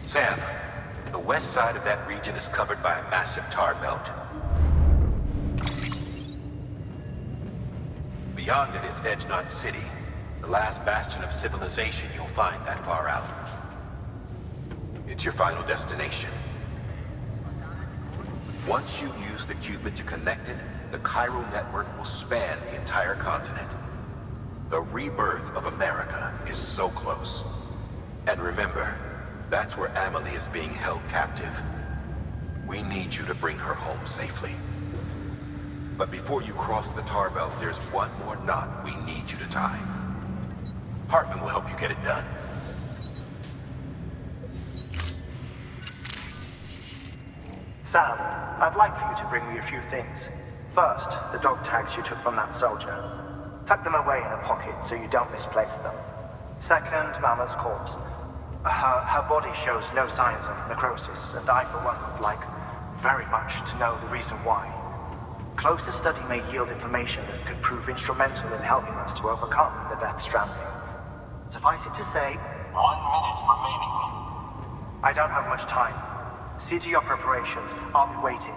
Sam, the west side of that region is covered by a massive tar belt. Beyond it is Edgenot City, the last bastion of civilization you'll find that far out. It's your final destination. Once you use the Cupid to connect it, the Cairo network will span the entire continent. The rebirth of America is so close. And remember, that's where Amelie is being held captive. We need you to bring her home safely. But before you cross the tar belt, there's one more knot we need you to tie. Hartman will help you get it done. Sam, I'd like for you to bring me a few things. First, the dog tags you took from that soldier. Tuck them away in a pocket so you don't misplace them. Second, Mama's corpse. Her body shows no signs of necrosis, and I, for one, would like very much to know the reason why. Closer study may yield information that could prove instrumental in helping us to overcome the Death Stranding. Suffice it to say, 1 minute remaining. I don't have much time. See to your preparations. I'll be waiting.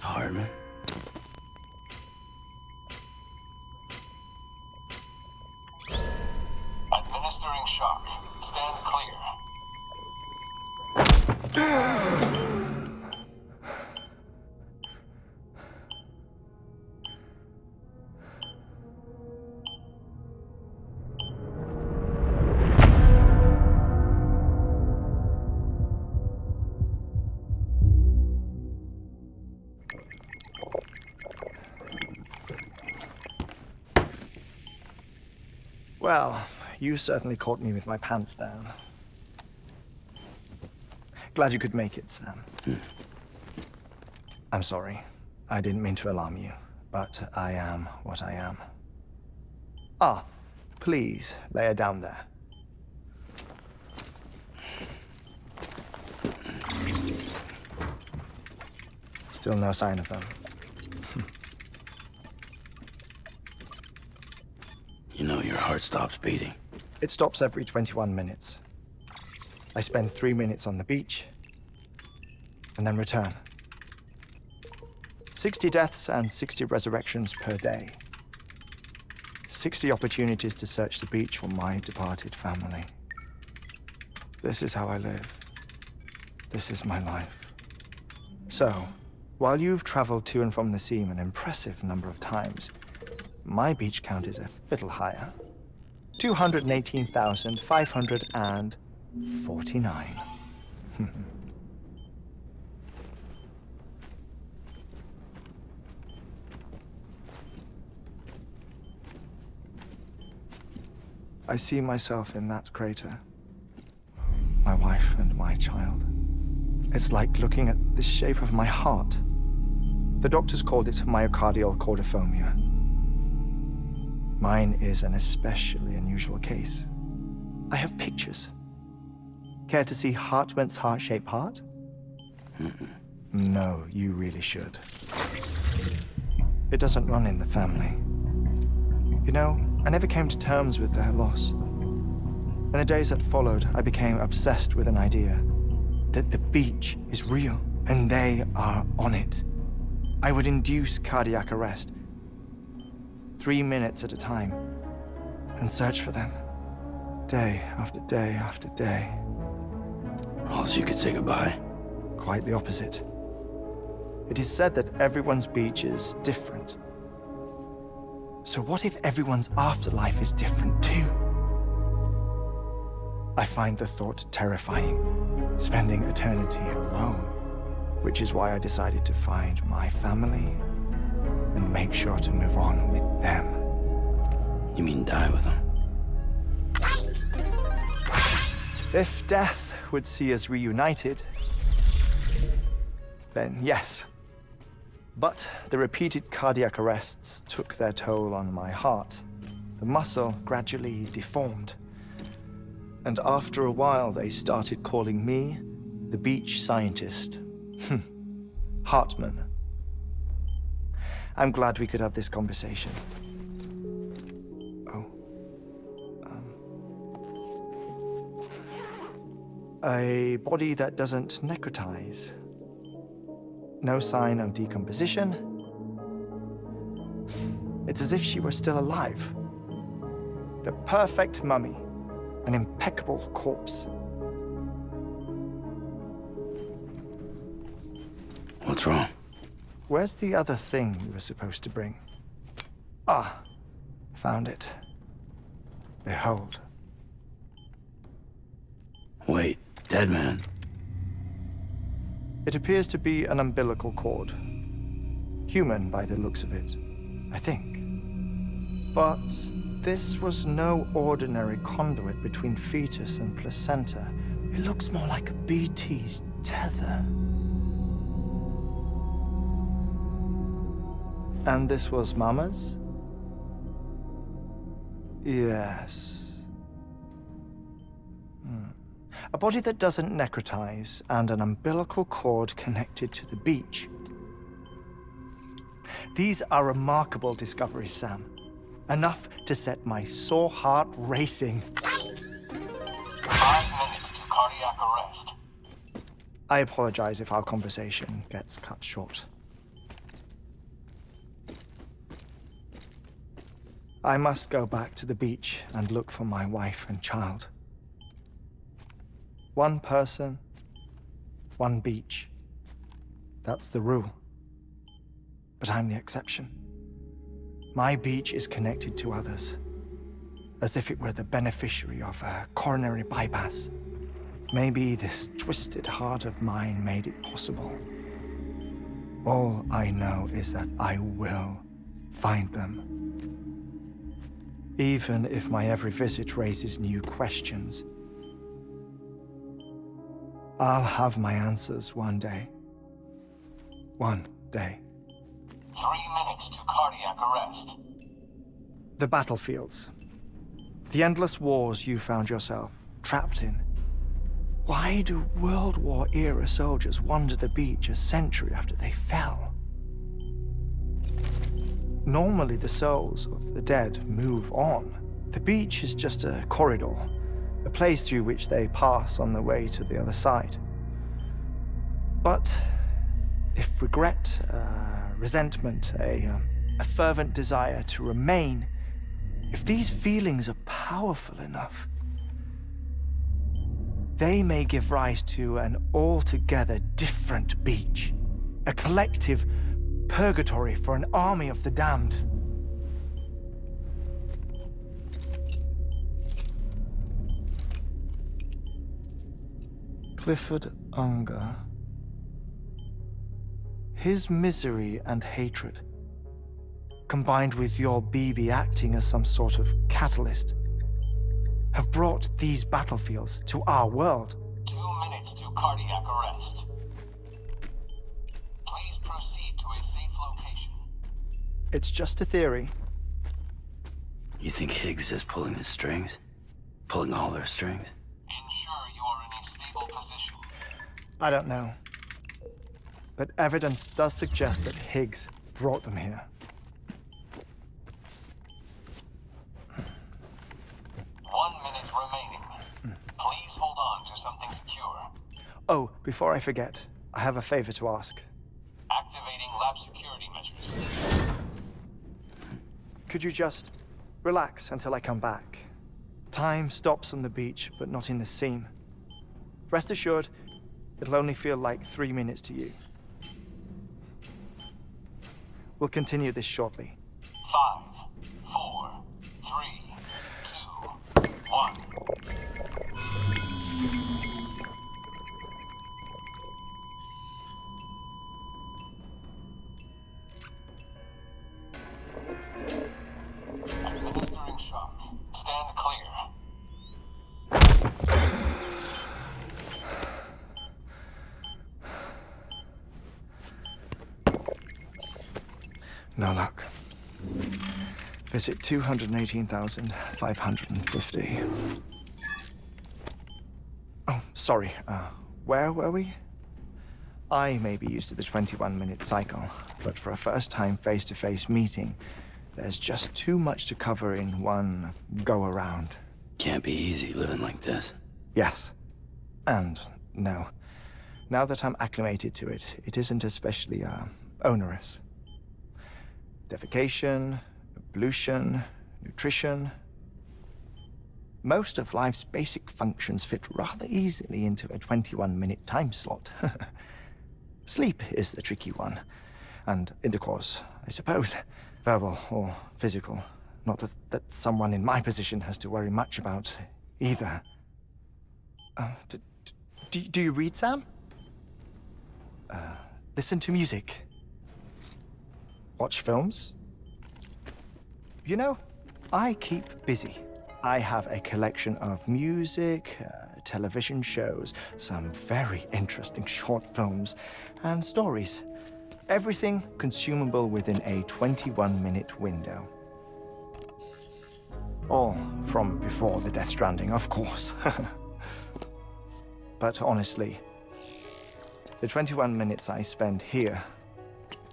Hartman? Administering shock. Stand clear. Well, you certainly caught me with my pants down. Glad you could make it, Sam. I'm sorry. I didn't mean to alarm you, but I am what I am. Ah, please, lay her down there. Still no sign of them. You know your heart stops beating. It stops every 21 minutes. I spend 3 minutes on the beach, and then return. 60 deaths and 60 resurrections per day. 60 opportunities to search the beach for my departed family. This is how I live. This is my life. So, while you've traveled to and from the sea an impressive number of times, my beach count is a little higher. 218,549. I see myself in that crater. My wife and my child. It's like looking at the shape of my heart. The doctors called it myocardial cordiformia. Mine is an especially unusual case. I have pictures. Care to see Hartman's heart-shaped heart? No, you really should. It doesn't run in the family. You know, I never came to terms with their loss. In the days that followed, I became obsessed with an idea that the beach is real and they are on it. I would induce cardiac arrest, 3 minutes at a time, and search for them, day after day after day. Oh, so you could say goodbye? Quite the opposite. It is said that everyone's beach is different. So what if everyone's afterlife is different too? I find the thought terrifying, spending eternity alone, which is why I decided to find my family and make sure to move on with them. You mean die with them? If death would see us reunited, then yes. But the repeated cardiac arrests took their toll on my heart. The muscle gradually deformed. And after a while, they started calling me the beach scientist. Hartman. I'm glad we could have this conversation. Oh. A body that doesn't necrotize. No sign of decomposition. It's as if she were still alive. The perfect mummy. An impeccable corpse. What's wrong? Where's the other thing you were supposed to bring? Ah, found it. Behold. Wait, dead man? It appears to be an umbilical cord. Human by the looks of it, I think. But this was no ordinary conduit between fetus and placenta. It looks more like a BT's tether. And this was Mama's? Yes. A body that doesn't necrotize and an umbilical cord connected to the beach. These are remarkable discoveries, Sam. Enough to set my sore heart racing. 5 minutes to cardiac arrest. I apologize if our conversation gets cut short. I must go back to the beach and look for my wife and child. One person, one beach. That's the rule. But I'm the exception. My beach is connected to others, as if it were the beneficiary of a coronary bypass. Maybe this twisted heart of mine made it possible. All I know is that I will find them. Even if my every visit raises new questions, I'll have my answers one day. One day. 3 minutes to cardiac arrest. The battlefields. The endless wars you found yourself trapped in. Why do World War-era soldiers wander the beach a century after they fell? Normally, the souls of the dead move on. The beach is just a corridor, a place through which they pass on the way to the other side. But if regret, resentment, a fervent desire to remain, if these feelings are powerful enough, they may give rise to an altogether different beach, a collective purgatory for an army of the damned. Clifford Unger. His misery and hatred, combined with your BB acting as some sort of catalyst, have brought these battlefields to our world. 2 minutes to cardiac arrest. Please proceed to a safe location. It's just a theory. You think Higgs is pulling the strings? Pulling all their strings? Ensure you are in a stable position. I don't know. But evidence does suggest that Higgs brought them here. remaining. Please hold on to something secure. Oh, before I forget, I have a favor to ask. Activating lab security measures. Could you just relax until I come back? Time stops on the beach, but not in the scene. Rest assured, it'll only feel like 3 minutes to you. We'll continue this shortly. 5, 4, 3, 2, 1. Administering shock. Stand clear. No luck. Visit 218,550. Oh, sorry. Where were we? I may be used to the 21-minute cycle, but for a first-time face-to-face meeting, there's just too much to cover in one go-around. Can't be easy living like this. Yes. And no. Now that I'm acclimated to it, it isn't especially, onerous. Defecation, ablution, nutrition. Most of life's basic functions fit rather easily into a 21-minute time slot. Sleep is the tricky one. And intercourse, I suppose. Verbal or physical. Not that someone in my position has to worry much about either. Do you read, Sam? Listen to music. Watch films? You know, I keep busy. I have a collection of music, television shows, some very interesting short films, and stories. Everything consumable within a 21-minute window. All from before the Death Stranding, of course. But honestly, the 21 minutes I spend here,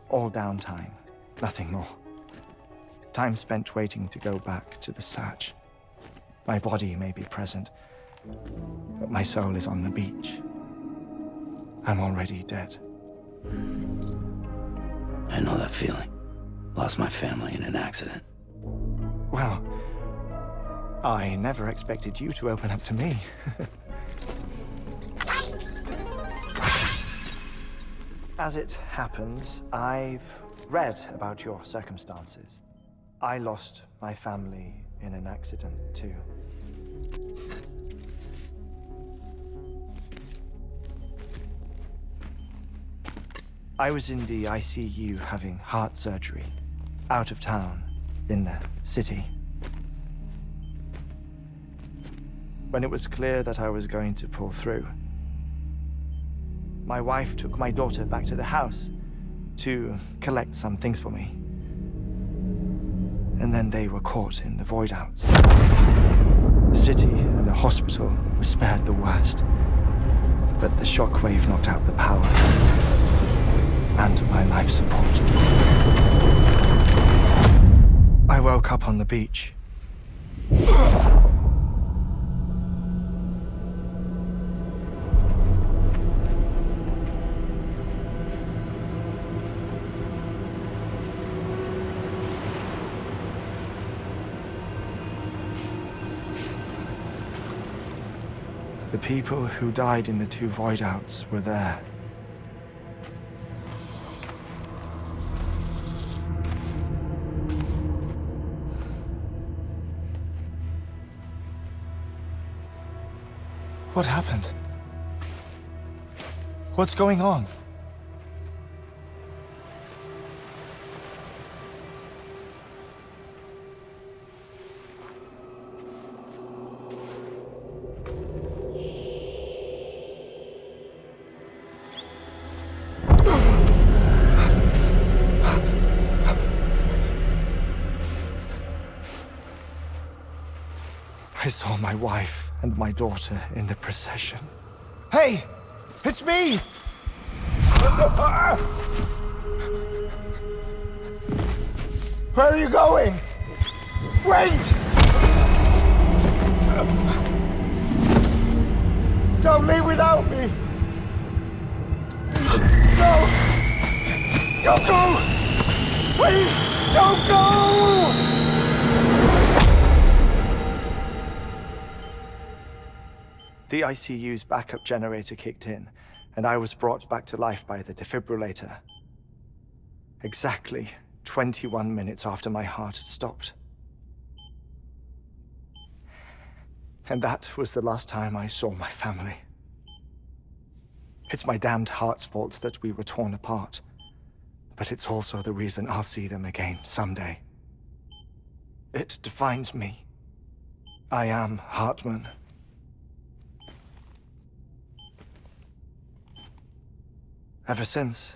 all downtime. Nothing more. Time spent waiting to go back to the search. My body may be present, but my soul is on the beach. I'm already dead. I know that feeling. Lost my family in an accident. Well, I never expected you to open up to me. As it happens, I've read about your circumstances. I lost my family in an accident, too. I was in the ICU having heart surgery, out of town, in the city. When it was clear that I was going to pull through, my wife took my daughter back to the house to collect some things for me. And then they were caught in the void outs. The city and the hospital were spared the worst, but the shockwave knocked out the power and my life support. I woke up on the beach. The people who died in the two void outs were there. What happened? What's going on? I saw my wife and my daughter in the procession. Hey! It's me! Where are you going? Wait! Don't leave without me! No! Don't go! Please, don't go! The ICU's backup generator kicked in, and I was brought back to life by the defibrillator. Exactly 21 minutes after my heart had stopped. And that was the last time I saw my family. It's my damned heart's fault that we were torn apart. But it's also the reason I'll see them again someday. It defines me. I am Hartman. Ever since,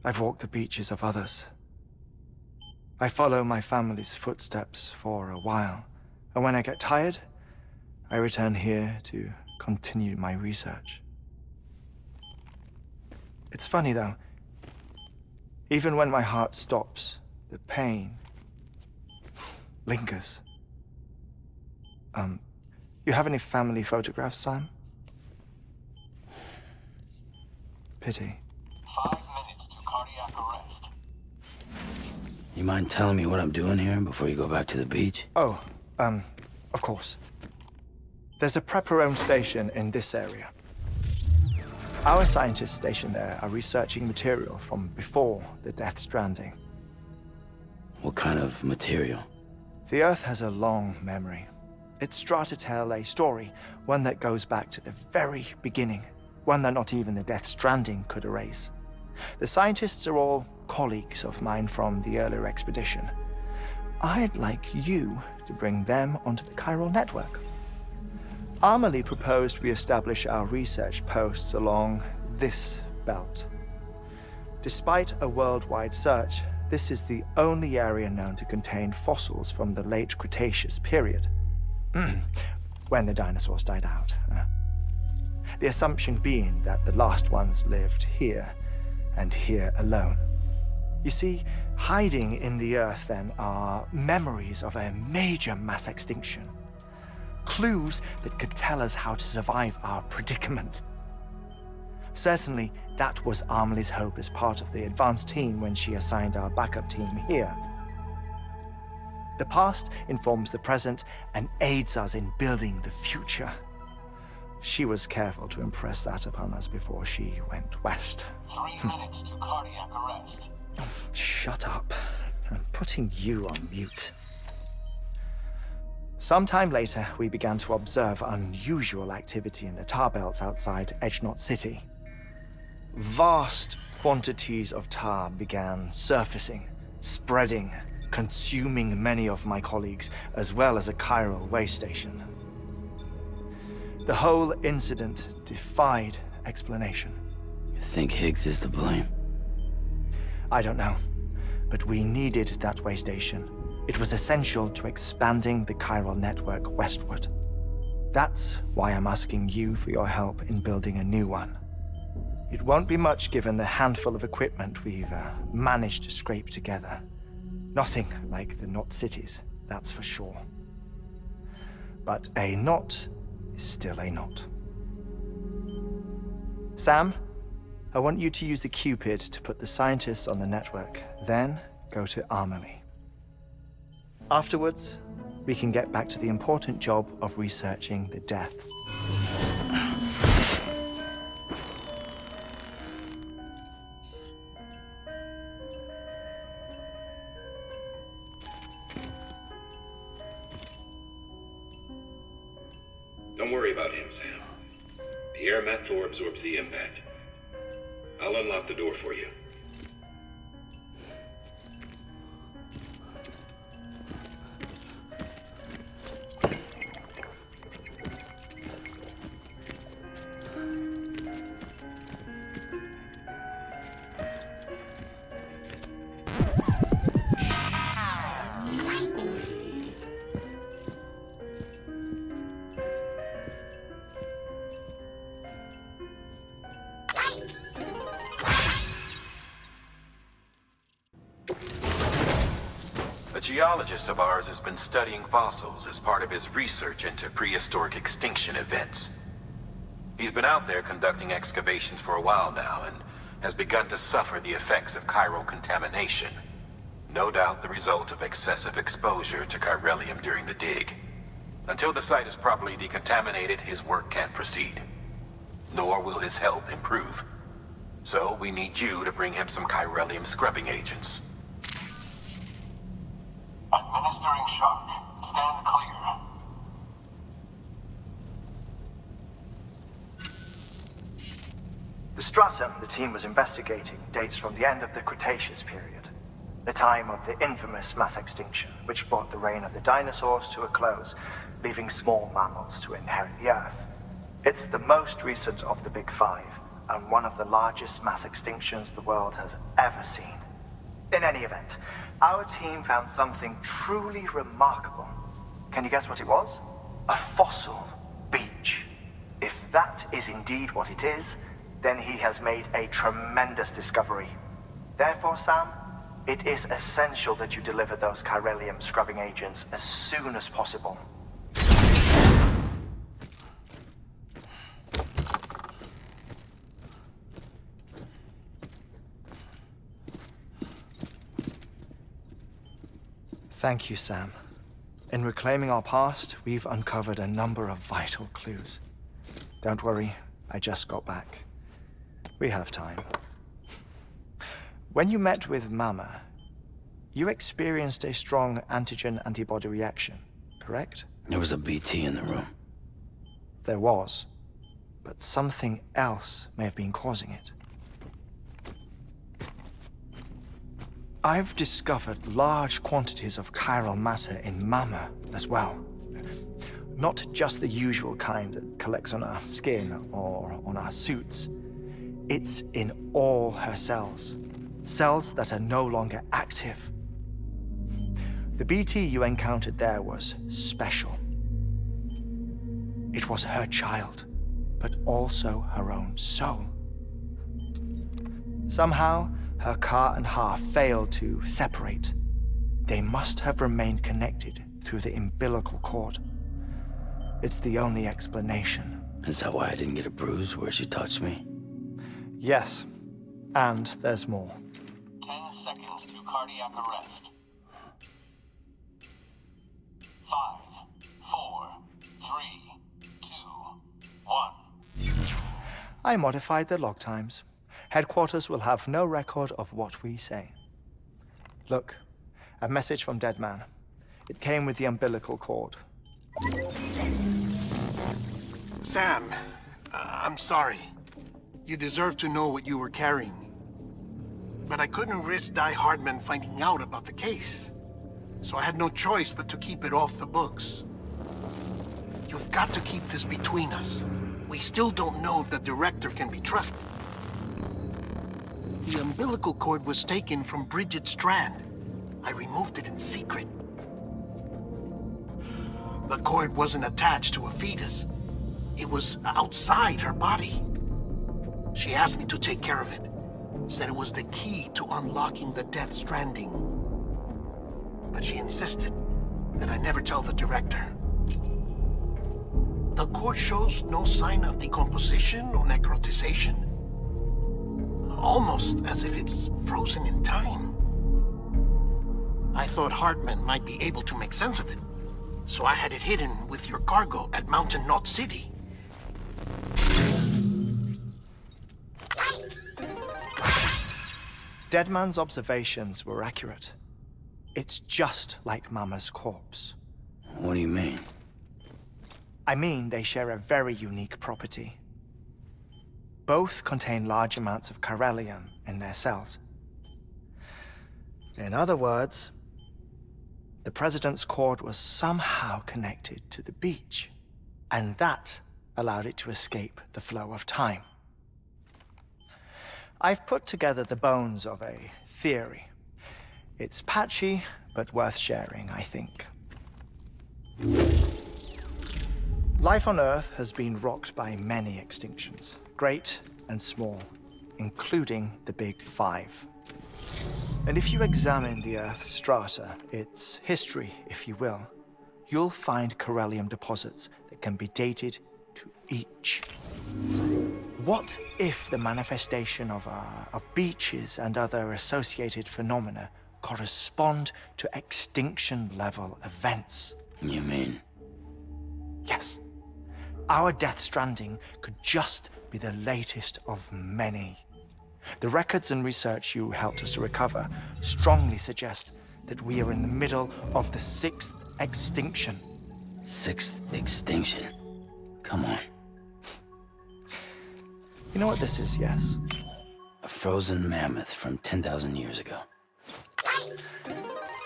I've walked the beaches of others. I follow my family's footsteps for a while, and when I get tired, I return here to continue my research. It's funny though, even when my heart stops, the pain lingers. You have any family photographs, Sam? Pity. 5 minutes to cardiac arrest. You mind telling me what I'm doing here before you go back to the beach? Oh, of course. There's a Prepper-owned station in this area. Our scientists stationed there are researching material from before the Death Stranding. What kind of material? The Earth has a long memory. It's trying to tell a story, one that goes back to the very beginning, one that not even the Death Stranding could erase. The scientists are all colleagues of mine from the earlier expedition. I'd like you to bring them onto the chiral network. Amelie proposed we establish our research posts along this belt. Despite a worldwide search, this is the only area known to contain fossils from the late Cretaceous period, when the dinosaurs died out. The assumption being that the last ones lived here, and here alone. You see, hiding in the Earth then are memories of a major mass extinction. Clues that could tell us how to survive our predicament. Certainly, that was Amelie's hope as part of the advanced team when she assigned our backup team here. The past informs the present and aids us in building the future. She was careful to impress that upon us before she went west. 3 minutes to cardiac arrest. Shut up. I'm putting you on mute. Sometime later, we began to observe unusual activity in the tar belts outside Edgenot City. Vast quantities of tar began surfacing, spreading, consuming many of my colleagues, as well as a chiral way station. The whole incident defied explanation. You think Higgs is to blame? I don't know, but we needed that way station. It was essential to expanding the chiral network westward. That's why I'm asking you for your help in building a new one. It won't be much given the handful of equipment we've managed to scrape together. Nothing like the knot cities, that's for sure. But a knot is still a knot. Sam, I want you to use the Cupid to put the scientists on the network, then go to Amelie. Afterwards, we can get back to the important job of researching the deaths. Don't worry about him, Sam. The air mat floor absorbs the impact. I'll unlock the door for you. A geologist of ours has been studying fossils as part of his research into prehistoric extinction events. He's been out there conducting excavations for a while now and has begun to suffer the effects of chiral contamination. No doubt the result of excessive exposure to chiralium during the dig. Until the site is properly decontaminated, his work can't proceed. Nor will his health improve. So we need you to bring him some chiralium scrubbing agents. Administering shock. Stand clear. The stratum the team was investigating dates from the end of the Cretaceous period, the time of the infamous mass extinction, which brought the reign of the dinosaurs to a close, leaving small mammals to inherit the Earth. It's the most recent of the Big Five, and one of the largest mass extinctions the world has ever seen. In any event, our team found something truly remarkable. Can you guess what it was? A fossil beach. If that is indeed what it is, then he has made a tremendous discovery. Therefore, Sam, it is essential that you deliver those chiralium scrubbing agents as soon as possible. Thank you, Sam. In reclaiming our past, we've uncovered a number of vital clues. Don't worry, I just got back. We have time. When you met with Mama, you experienced a strong antigen-antibody reaction, correct? There was a BT in the room. There was, but something else may have been causing it. I've discovered large quantities of chiral matter in Mama as well. Not just the usual kind that collects on our skin or on our suits. It's in all her cells. Cells that are no longer active. The BT you encountered there was special. It was her child, but also her own soul. Somehow, her car and half failed to separate. They must have remained connected through the umbilical cord. It's the only explanation. Is that why I didn't get a bruise where she touched me? Yes, and there's more. 10 seconds to cardiac arrest. 5, 4, 3, 2, 1. I modified the log times. Headquarters will have no record of what we say. Look, a message from Deadman. It came with the umbilical cord. Sam, I'm sorry. You deserve to know what you were carrying. But I couldn't risk Die Hardman finding out about the case. So I had no choice but to keep it off the books. You've got to keep this between us. We still don't know if the director can be trusted. The umbilical cord was taken from Bridget Strand. I removed it in secret. The cord wasn't attached to a fetus. It was outside her body. She asked me to take care of it. Said it was the key to unlocking the Death Stranding. But she insisted that I never tell the director. The cord shows no sign of decomposition or necrotization. Almost as if it's frozen in time. I thought Hartman might be able to make sense of it, so I had it hidden with your cargo at Mountain Knot City. Deadman's observations were accurate. It's just like Mama's corpse. What do you mean? I mean, they share a very unique property. Both contain large amounts of chiralium in their cells. In other words, the President's cord was somehow connected to the beach, and that allowed it to escape the flow of time. I've put together the bones of a theory. It's patchy, but worth sharing, I think. Life on Earth has been rocked by many extinctions, great and small, including the Big Five. And if you examine the Earth's strata, its history, if you will, you'll find chiralium deposits that can be dated to each. What if the manifestation of beaches and other associated phenomena correspond to extinction-level events? You mean? Yes. Our Death Stranding could just be the latest of many. The records and research you helped us to recover strongly suggest that we are in the middle of the 6th extinction. 6th extinction? Come on. You know what this is, yes? A frozen mammoth from 10,000 years ago.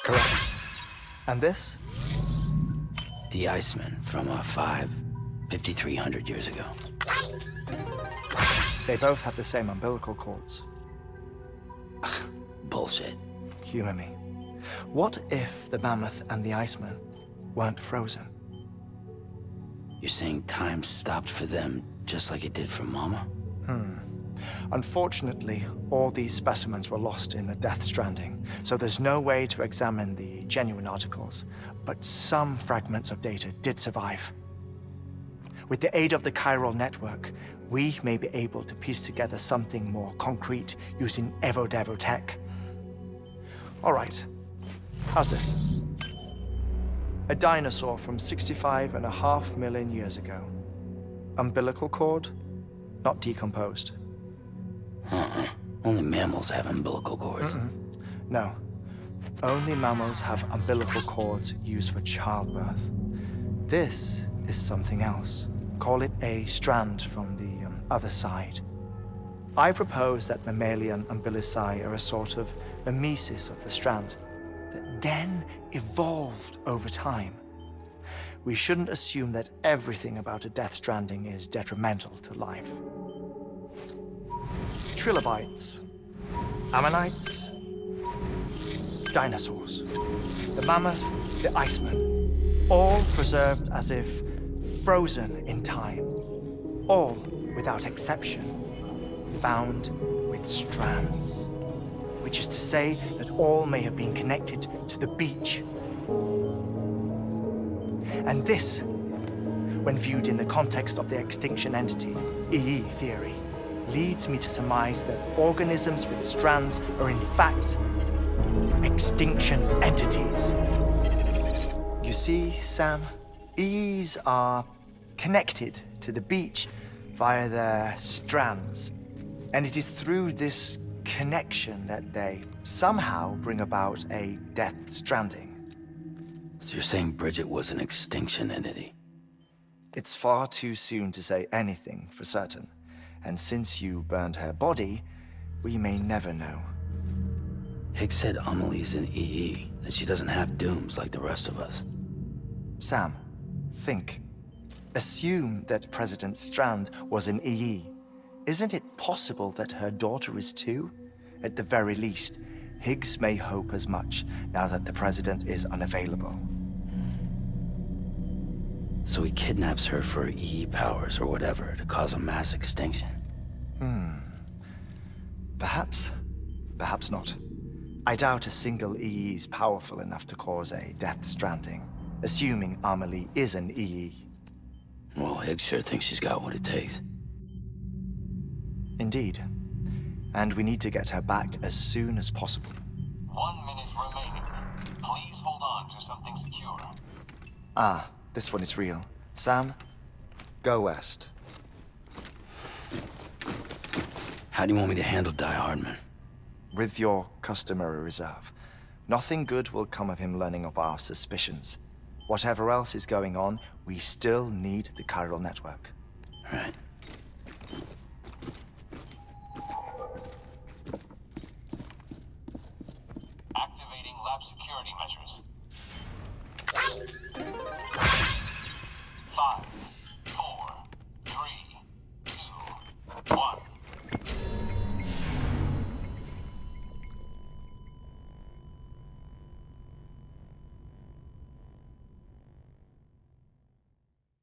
Correct. And this? The Iceman from 5,300 years ago. They both have the same umbilical cords. Bullshit. Humor me. What if the mammoth and the Iceman weren't frozen? You're saying time stopped for them just like it did for Mama? Unfortunately, all these specimens were lost in the Death Stranding, so there's no way to examine the genuine articles, but some fragments of data did survive. With the aid of the chiral network, we may be able to piece together something more concrete using Evo-Devo tech. All right, how's this? A dinosaur from 65.5 million years ago. Umbilical cord, not decomposed. Only mammals have umbilical cords. No, only mammals have umbilical cords used for childbirth. This is something else. Call it a strand from the other side. I propose that mammalian umbilici are a sort of mimesis of the strand that then evolved over time. We shouldn't assume that everything about a Death Stranding is detrimental to life. Trilobites, ammonites, dinosaurs, the mammoth, the Iceman, all preserved as if frozen in time, all without exception, found with strands, which is to say that all may have been connected to the beach. And this, when viewed in the context of the extinction entity, EE theory, leads me to surmise that organisms with strands are in fact extinction entities. You see, Sam, EEs are connected to the beach via their strands. And it is through this connection that they somehow bring about a Death Stranding. So you're saying Bridget was an extinction entity? It's far too soon to say anything for certain. And since you burned her body, we may never know. Higgs said Amelie's an EE, that she doesn't have dooms like the rest of us. Sam, think. Assume that President Strand was an EE. Isn't it possible that her daughter is too? At the very least, Higgs may hope as much now that the president is unavailable. So he kidnaps her for EE powers or whatever to cause a mass extinction. Perhaps. Perhaps not. I doubt a single EE is powerful enough to cause a Death Stranding, assuming Amelie is an EE. Well, Higgs sure thinks she's got what it takes. Indeed. And we need to get her back as soon as possible. 1 minute remaining. Please hold on to something secure. Ah, this one is real. Sam, go west. How do you want me to handle Die Hardman? With your customary reserve. Nothing good will come of him learning of our suspicions. Whatever else is going on, we still need the chiral network. Right. Activating lab security measures. 5,